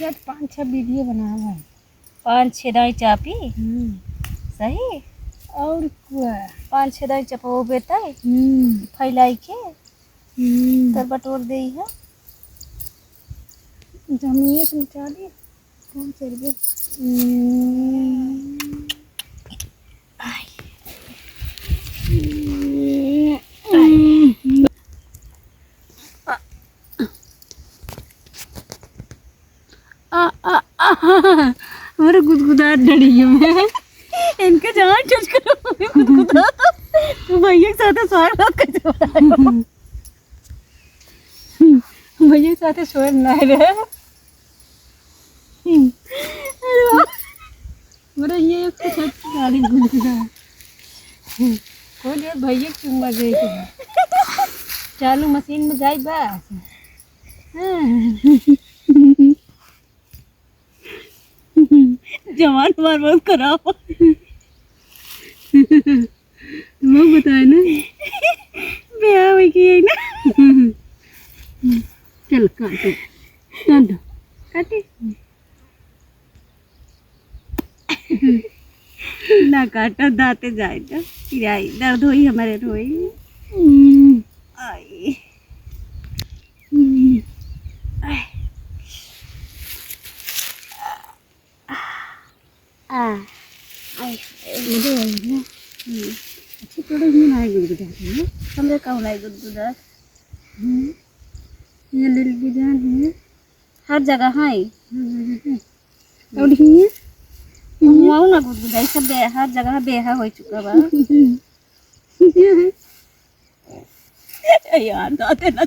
आज 5-6 वीडियो बना है। 5-6 दाई चापी सही और क्या 5-6 दाई चपो बेटा फैलाई के तर बटोर दे है जमीए से निकाली कौन चल गए हमारे गुदगुदाहट डरी है मैं इनके जहाँ टच करो गुदगुदा तो भैया के साथ स्वार भैया के साथ स्वार ना रहे मेरा ये एक तो गाड़ी गुदगुदा कोई भैया चुम्मा दे चालू मशीन में जाए बस जवान बार बहुत खराब तुम बताए ना ब्याह हुई की है ना चल काटो काटो काटे ना काटो दाते जाए तो फिराई दर्द हुई हमारे रोई आई मुझे अच्छी थोड़ी नहीं आए गुदगुदा है हमरे कौन आए गुदगुदा ये ले गुदगुदा है हर जगह है और ये वाओ ना गुदगुदा सब हर जगह बेहा हो चुका बा यार दाते ना